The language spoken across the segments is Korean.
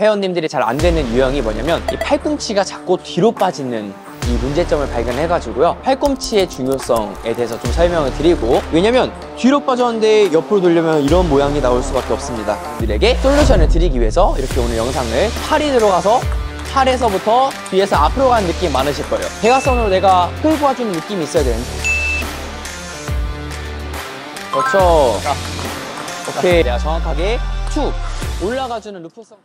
회원님들이 잘 안 되는 유형이 뭐냐면 이 팔꿈치가 자꾸 뒤로 빠지는 이 문제점을 발견해가지고요, 팔꿈치의 중요성에 대해서 좀 설명을 드리고, 왜냐면 뒤로 빠졌는데 옆으로 돌려면 이런 모양이 나올 수밖에 없습니다. 분들에게 솔루션을 드리기 위해서 이렇게 오늘 영상을, 팔이 들어가서 팔에서부터 뒤에서 앞으로 가는 느낌 많으실 거예요. 대각선으로 내가 끌고 와주는 느낌이 있어야 되는데, 그렇죠. 자, 오케이. 내가 정확하게 툭 올라가주는 루프성.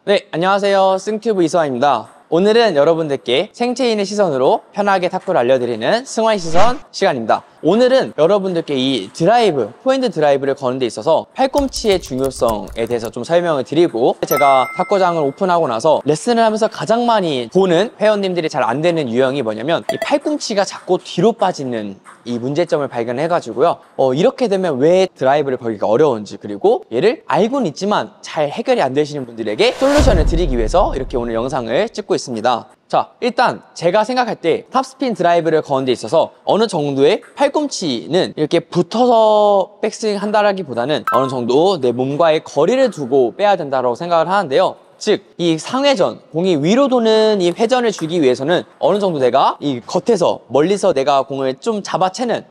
네, 안녕하세요. 승튜브 이서환입니다. 오늘은 여러분들께 생체인의 시선으로 편하게 탁구를 알려드리는 승환 시선 시간입니다. 오늘은 여러분들께 이 드라이브, 포핸드 드라이브를 거는 데 있어서 팔꿈치의 중요성에 대해서 좀 설명을 드리고, 제가 탁구장을 오픈하고 나서 레슨을 하면서 가장 많이 보는 회원님들이 잘 안 되는 유형이 뭐냐면 이 팔꿈치가 자꾸 뒤로 빠지는 이 문제점을 발견해가지고요, 이렇게 되면 왜 드라이브를 걸기가 어려운지, 그리고 얘를 알고는 있지만 잘 해결이 안 되시는 분들에게 솔루션을 드리기 위해서 이렇게 오늘 영상을 찍고 있습니다. 자, 일단 제가 생각할 때 탑스핀 드라이브를 거는 데 있어서 어느 정도의 팔꿈치는 이렇게 붙어서 백스윙 한다라기보다는 어느 정도 내 몸과의 거리를 두고 빼야 된다고 생각을 하는데요. 즉, 이 상회전, 공이 위로 도는 이 회전을 주기 위해서는 어느 정도 내가 이 겉에서, 멀리서 내가 공을 좀 잡아채는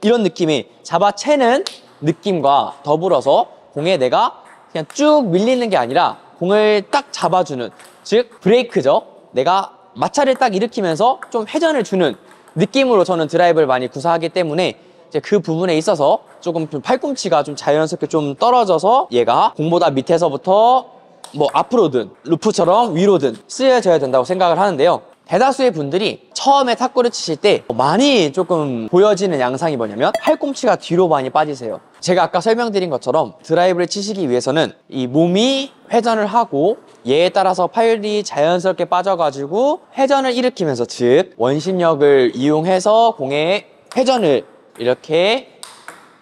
이런 느낌이, 잡아채는 느낌과 더불어서 공에 내가 그냥 쭉 밀리는 게 아니라 공을 딱 잡아주는, 즉 브레이크죠. 내가 마찰을 딱 일으키면서 좀 회전을 주는 느낌으로 저는 드라이브를 많이 구사하기 때문에 이제 그 부분에 있어서 조금 팔꿈치가 좀 자연스럽게 좀 떨어져서 얘가 공보다 밑에서부터 뭐 앞으로든 루프처럼 위로든 쓰여져야 된다고 생각을 하는데요. 대다수의 분들이 처음에 탁구를 치실 때 많이 조금 보여지는 양상이 뭐냐면 팔꿈치가 뒤로 많이 빠지세요. 제가 아까 설명드린 것처럼 드라이브를 치시기 위해서는 이 몸이 회전을 하고 얘에 따라서 팔이 자연스럽게 빠져가지고 회전을 일으키면서, 즉 원심력을 이용해서 공의 회전을 이렇게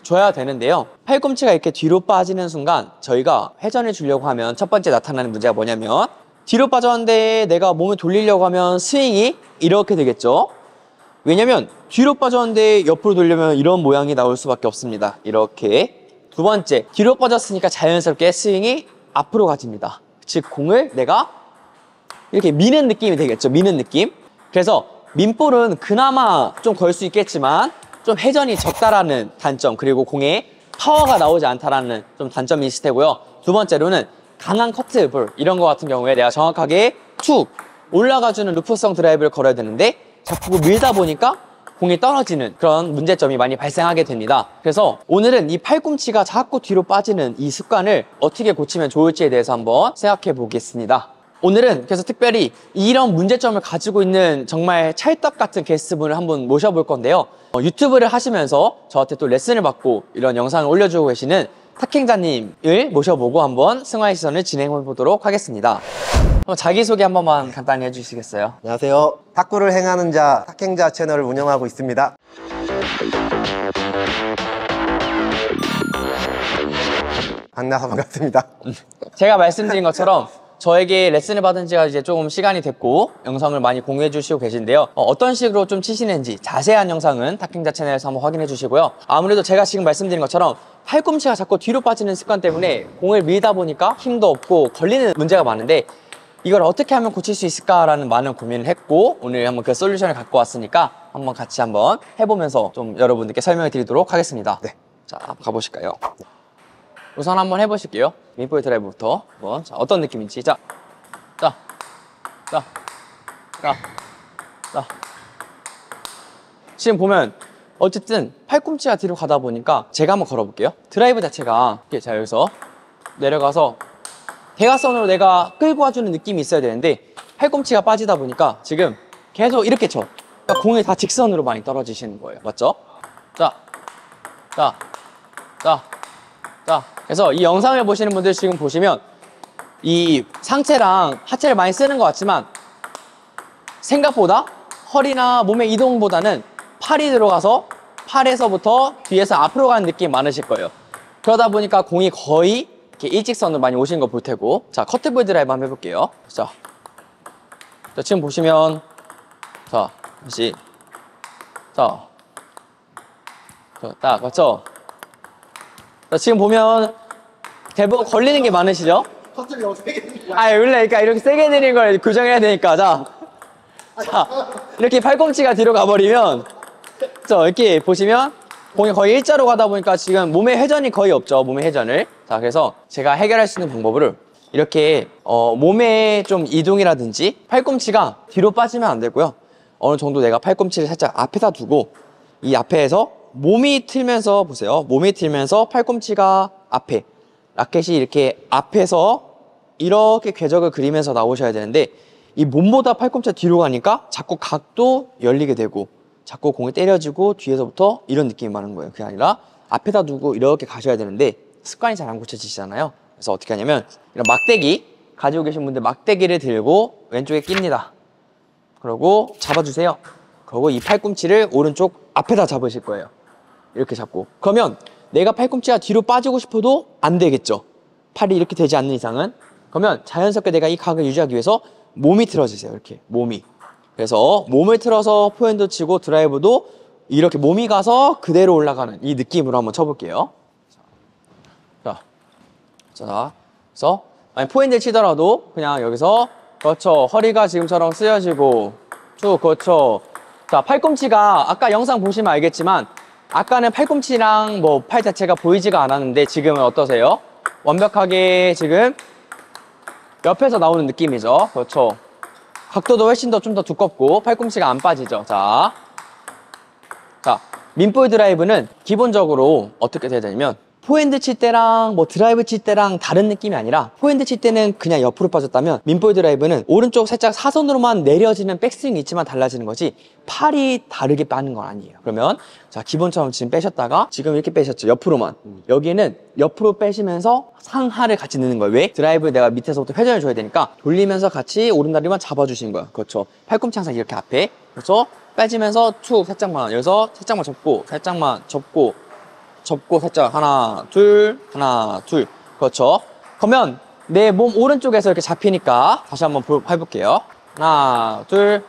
줘야 되는데요. 팔꿈치가 이렇게 뒤로 빠지는 순간 저희가 회전을 주려고 하면 첫 번째 나타나는 문제가 뭐냐면, 뒤로 빠졌는데 내가 몸을 돌리려고 하면 스윙이 이렇게 되겠죠. 왜냐면 뒤로 빠졌는데 옆으로 돌려면 이런 모양이 나올 수밖에 없습니다. 이렇게. 두 번째, 뒤로 빠졌으니까 자연스럽게 스윙이 앞으로 가집니다. 즉 공을 내가 이렇게 미는 느낌이 되겠죠. 미는 느낌. 그래서 민볼은 그나마 좀 걸 수 있겠지만 좀 회전이 적다라는 단점, 그리고 공에 파워가 나오지 않다라는 좀 단점이 있을 테고요. 두 번째로는 강한 커트볼, 이런 거 같은 경우에 내가 정확하게 툭 올라가주는 루프성 드라이브를 걸어야 되는데 자꾸 밀다 보니까 공이 떨어지는 그런 문제점이 많이 발생하게 됩니다. 그래서 오늘은 이 팔꿈치가 자꾸 뒤로 빠지는 이 습관을 어떻게 고치면 좋을지에 대해서 한번 생각해 보겠습니다. 오늘은 그래서 특별히 이런 문제점을 가지고 있는 정말 찰떡 같은 게스트분을 한분 모셔볼 건데요. 유튜브를 하시면서 저한테 또 레슨을 받고 이런 영상을 올려주고 계시는 탁행자님을 모셔보고 한번 승화의 시선을 진행해 보도록 하겠습니다. 자기소개 한 번만 간단히 해주시겠어요? 안녕하세요. 탁구를 행하는 자 탁행자 채널을 운영하고 있습니다. 만나서 반갑습니다. 제가 말씀드린 것처럼 저에게 레슨을 받은 지가 이제 조금 시간이 됐고 영상을 많이 공유해 주시고 계신데요. 어떤 식으로 좀 치시는지 자세한 영상은 탁행자 채널에서 한번 확인해 주시고요. 아무래도 제가 지금 말씀드린 것처럼 팔꿈치가 자꾸 뒤로 빠지는 습관 때문에 공을 밀다 보니까 힘도 없고 걸리는 문제가 많은데, 이걸 어떻게 하면 고칠 수 있을까라는 많은 고민을 했고, 오늘 한번 그 솔루션을 갖고 왔으니까 한번 같이 한번 해보면서 좀 여러분들께 설명해 드리도록 하겠습니다. 네. 자, 한번 가보실까요? 우선 한번 해보실게요. 민볼 드라이브부터 한번. 자, 어떤 느낌인지. 자. 지금 보면 어쨌든 팔꿈치가 뒤로 가다 보니까 제가 한번 걸어볼게요. 드라이브 자체가 이렇게, 자, 여기서 내려가서 대각선으로 내가 끌고 와주는 느낌이 있어야 되는데 팔꿈치가 빠지다 보니까 지금 계속 이렇게 쳐. 그러니까 공이 다 직선으로 많이 떨어지시는 거예요. 맞죠? 자. 그래서 이 영상을 보시는 분들 지금 보시면 이 상체랑 하체를 많이 쓰는 것 같지만 생각보다 허리나 몸의 이동보다는 팔이 들어가서 팔에서부터 뒤에서 앞으로 가는 느낌이 많으실 거예요. 그러다 보니까 공이 거의 이렇게 일직선으로 많이 오시는 거 볼 테고. 자, 커트볼 드라이브 한번 해볼게요. 자, 지금 보시면 자, 다시 딱 맞죠? 자, 지금 보면 대부분 걸리는 게 많으시죠? 갑자기 너무 세게 되는 거야. 아, 원래 그러니까 이렇게 세게 내리는 걸 교정해야 되니까. 자, 이렇게 팔꿈치가 뒤로 가버리면, 이렇게 보시면 공이 거의 일자로 가다 보니까 지금 몸의 회전이 거의 없죠. 몸의 회전을. 자, 그래서 제가 해결할 수 있는 방법을 이렇게 몸의 좀 이동이라든지 팔꿈치가 뒤로 빠지면 안 되고요. 어느 정도 내가 팔꿈치를 살짝 앞에다 두고 이 앞에서 몸이 틀면서 보세요. 몸이 틀면서 팔꿈치가 앞에, 라켓이 이렇게 앞에서 이렇게 궤적을 그리면서 나오셔야 되는데 이 몸보다 팔꿈치가 뒤로 가니까 자꾸 각도 열리게 되고 자꾸 공이 때려지고 뒤에서부터 이런 느낌이 많은 거예요. 그게 아니라 앞에다 두고 이렇게 가셔야 되는데 습관이 잘 안 고쳐지시잖아요. 그래서 어떻게 하냐면 이런 막대기 가지고 계신 분들 막대기를 들고 왼쪽에 낍니다. 그러고 잡아주세요. 그리고 이 팔꿈치를 오른쪽 앞에다 잡으실 거예요. 이렇게 잡고. 그러면 내가 팔꿈치가 뒤로 빠지고 싶어도 안 되겠죠. 팔이 이렇게 되지 않는 이상은. 그러면 자연스럽게 내가 이 각을 유지하기 위해서 몸이 틀어지세요. 이렇게 몸이. 그래서 몸을 틀어서 포핸드 치고 드라이브도 이렇게 몸이 가서 그대로 올라가는 이 느낌으로 한번 쳐볼게요. 자, 그래서 아니 포핸드 치더라도 그냥 여기서 그렇죠. 허리가 지금처럼 쓰여지고 쭉 그렇죠. 자, 팔꿈치가 아까 영상 보시면 알겠지만 아까는 팔꿈치랑 뭐 팔 자체가 보이지가 않았는데 지금은 어떠세요? 완벽하게 지금 옆에서 나오는 느낌이죠. 그렇죠. 각도도 훨씬 더 좀 더 두껍고 팔꿈치가 안 빠지죠. 자, 민볼 드라이브는 기본적으로 어떻게 돼야 되냐면 포핸드 칠 때랑 뭐 드라이브 칠 때랑 다른 느낌이 아니라 포핸드 칠 때는 그냥 옆으로 빠졌다면 민볼 드라이브는 오른쪽 살짝 사선으로만 내려지는 백스윙이 있지만 달라지는 거지 팔이 다르게 빠는 건 아니에요. 그러면 자, 기본처럼 지금 빼셨다가 지금 이렇게 빼셨죠. 옆으로만. 여기에는 옆으로 빼시면서 상하를 같이 넣는 거예요. 왜? 드라이브 내가 밑에서부터 회전을 줘야 되니까 돌리면서 같이 오른다리만 잡아주시는 거예요. 그렇죠. 팔꿈치 항상 이렇게 앞에. 그렇죠. 빼지면서 툭 살짝만 여기서 살짝만 접고 살짝만 접고 살짝 하나 둘 그렇죠. 그러면 내 몸 오른쪽에서 이렇게 잡히니까 다시 한번 해볼게요. 하나 둘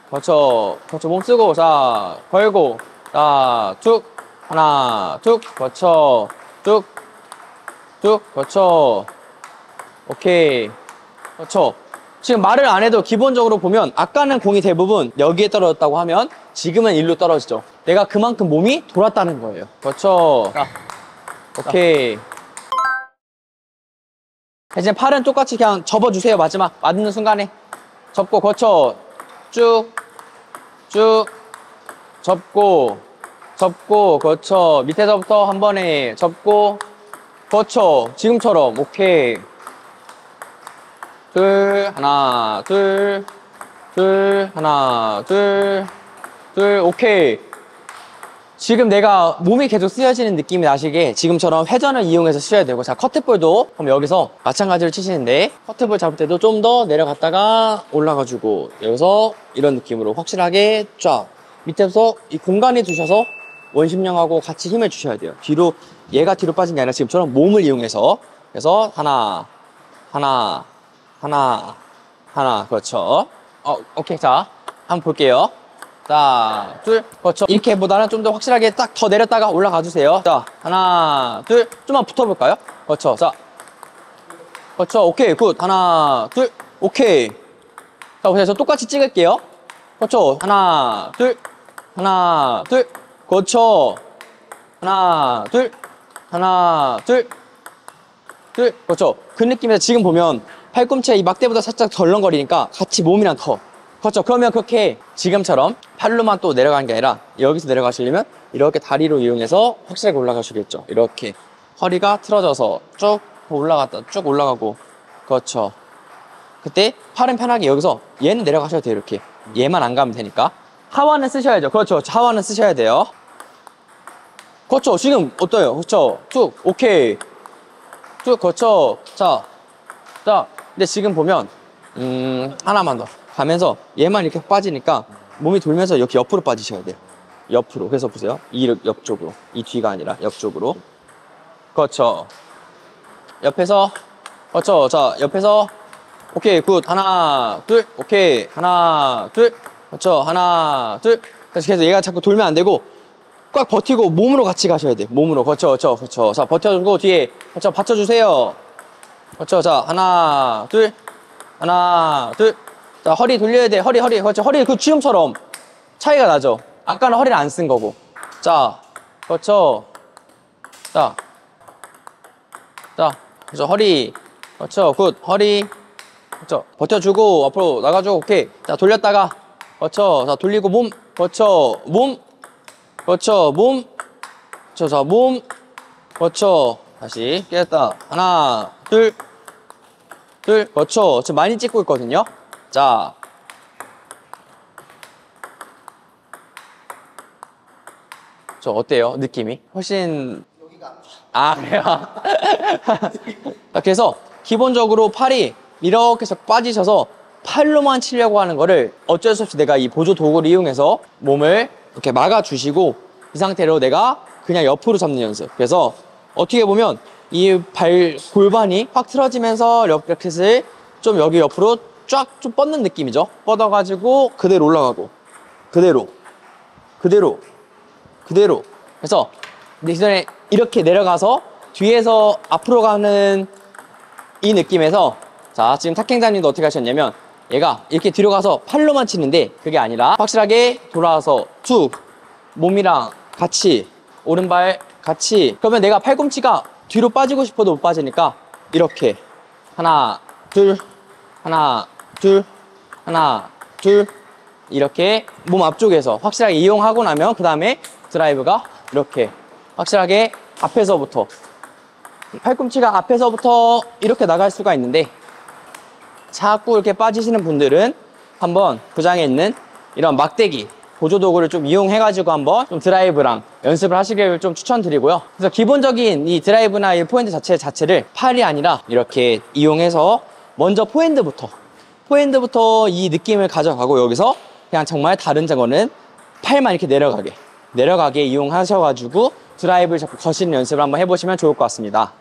그렇죠. 몸 쓰고 자 걸고 자 툭 하나 툭 그렇죠. 툭 그렇죠. 오케이 그렇죠. 지금 말을 안 해도 기본적으로 보면 아까는 공이 대부분 여기에 떨어졌다고 하면 지금은 일로 떨어지죠. 내가 그만큼 몸이 돌았다는 거예요. 그렇죠. 오케이. 이제 팔은 똑같이 그냥 접어주세요. 마지막 맞는 순간에 접고 그렇죠. 쭉 접고 그렇죠. 밑에서부터 한 번에 접고 그렇죠. 지금처럼 오케이. 하나 둘 오케이. 지금 내가 몸이 계속 쓰여지는 느낌이 나시게 지금처럼 회전을 이용해서 쓰셔야 되고 자 커트볼도 그럼 여기서 마찬가지로 치시는데 커트볼 잡을 때도 좀 더 내려갔다가 올라가지고 여기서 이런 느낌으로 확실하게 쫙 밑에서 이 공간에 두셔서 원심력하고 같이 힘을 주셔야 돼요. 뒤로 얘가 뒤로 빠진 게 아니라 지금처럼 몸을 이용해서 그래서 하나 그렇죠. 오케이. 자 한번 볼게요. 자, 둘, 그렇죠. 이렇게보다는 좀 더 확실하게 딱 더 내렸다가 올라가 주세요. 자, 하나, 둘, 좀만 붙어볼까요? 그렇죠. 자, 그렇죠. 오케이, 굿. 하나, 둘, 오케이. 자, 보세요. 저 똑같이 찍을게요. 그렇죠. 하나, 둘, 그렇죠. 하나, 둘, 그렇죠. 그 느낌에서 지금 보면 팔꿈치가 이 막대보다 살짝 덜렁거리니까 같이 몸이랑 더. 그렇죠. 그러면 그렇게 지금처럼 팔로만 또 내려가는 게 아니라 여기서 내려가시려면 이렇게 다리로 이용해서 확실하게 올라가시겠죠. 이렇게 허리가 틀어져서 쭉 올라갔다 쭉 올라가고 그렇죠. 그때 팔은 편하게 여기서 얘는 내려가셔도 돼요. 이렇게 얘만 안 가면 되니까 하와는 쓰셔야죠. 그렇죠. 하와는 쓰셔야 돼요. 그렇죠. 지금 어때요? 그렇죠. 쭉 오케이 쭉 그렇죠. 자 근데 지금 보면 하나만 더 가면서 얘만 이렇게 빠지니까 몸이 돌면서 이렇게 옆으로 빠지셔야 돼요. 옆으로. 그래서 보세요. 이 옆쪽으로. 이 뒤가 아니라 옆쪽으로. 그렇죠. 옆에서. 그렇죠. 자, 옆에서. 오케이, 굿. 하나, 둘. 오케이. 하나, 둘. 그렇죠. 하나, 둘. 그래서 얘가 자꾸 돌면 안 되고 꽉 버티고 몸으로 같이 가셔야 돼요. 몸으로. 그렇죠. 자, 버텨주고 뒤에. 그렇죠. 받쳐주세요. 그렇죠. 자, 하나, 둘. 하나, 둘. 자, 허리 돌려야 돼. 허리. 그렇죠. 허리 지금처럼 차이가 나죠. 아까는 허리를 안 쓴 거고. 자, 그렇죠. 자, 그렇죠. 허리. 그렇죠. 굿. 허리. 그렇죠. 버텨주고 앞으로 나가주고. 오케이. 자, 돌렸다가. 그렇죠. 자, 돌리고 몸. 그렇죠. 몸. 그렇죠. 몸. 그렇죠. 자, 몸. 그렇죠. 다시 깨졌다. 하나, 둘. 그렇죠. 지금 많이 찍고 있거든요. 자, 저 어때요? 느낌이? 훨씬 그래요? 자, 그래서 기본적으로 팔이 이렇게 해서 빠지셔서 팔로만 치려고 하는 거를 어쩔 수 없이 내가 이 보조 도구를 이용해서 몸을 이렇게 막아주시고 이 상태로 내가 그냥 옆으로 잡는 연습. 그래서 어떻게 보면 이 골반이 확 틀어지면서 ล็อก을 좀 여기 옆으로 쫙 좀 뻗는 느낌이죠. 뻗어가지고 그대로 올라가고 그대로. 그래서 기존에 이렇게 내려가서 뒤에서 앞으로 가는 이 느낌에서 자, 지금 탁행자님도 어떻게 하셨냐면 얘가 이렇게 뒤로 가서 팔로만 치는데 그게 아니라 확실하게 돌아와서 툭 몸이랑 같이 오른발 같이 그러면 내가 팔꿈치가 뒤로 빠지고 싶어도 못 빠지니까 이렇게 하나 둘 이렇게 몸 앞쪽에서 확실하게 이용하고 나면 그 다음에 드라이브가 이렇게 확실하게 앞에서부터 팔꿈치가 앞에서부터 이렇게 나갈 수가 있는데 자꾸 이렇게 빠지시는 분들은 한번 부장에 있는 이런 막대기 보조 도구를 좀 이용해가지고 한번 좀 드라이브랑 연습을 하시길 좀 추천드리고요. 그래서 기본적인 이 드라이브나 이 포핸드 자체를 팔이 아니라 이렇게 이용해서 먼저 포핸드부터 이 느낌을 가져가고 여기서 그냥 정말 다른 거는 팔만 이렇게 내려가게 이용하셔가지고 드라이브를 자꾸 거시는 연습을 한번 해보시면 좋을 것 같습니다.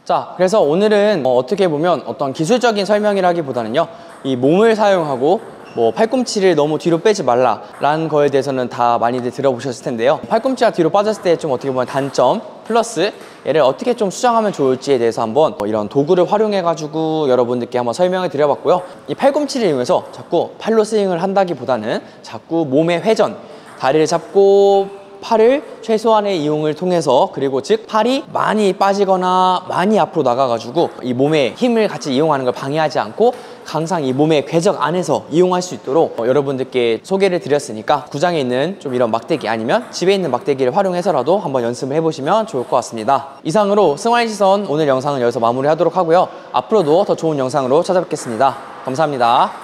자, 그래서 오늘은 어떻게 보면 어떤 기술적인 설명이라기보다는요, 이 몸을 사용하고 뭐 팔꿈치를 너무 뒤로 빼지 말라라는 거에 대해서는 다 많이들 들어보셨을 텐데요. 팔꿈치가 뒤로 빠졌을 때 좀 어떻게 보면 단점 플러스 얘를 어떻게 좀 수정하면 좋을지에 대해서 한번 이런 도구를 활용해 가지고 여러분들께 한번 설명을 드려봤고요. 이 팔꿈치를 이용해서 자꾸 팔로 스윙을 한다기보다는 자꾸 몸의 회전, 다리를 잡고 팔을 최소한의 이용을 통해서 그리고 즉 팔이 많이 빠지거나 많이 앞으로 나가가지고 이 몸의 힘을 같이 이용하는 걸 방해하지 않고 항상 이 몸의 궤적 안에서 이용할 수 있도록 여러분들께 소개를 드렸으니까 구장에 있는 좀 이런 막대기 아니면 집에 있는 막대기를 활용해서라도 한번 연습을 해보시면 좋을 것 같습니다. 이상으로 승환의 시선 오늘 영상은 여기서 마무리하도록 하고요. 앞으로도 더 좋은 영상으로 찾아뵙겠습니다. 감사합니다.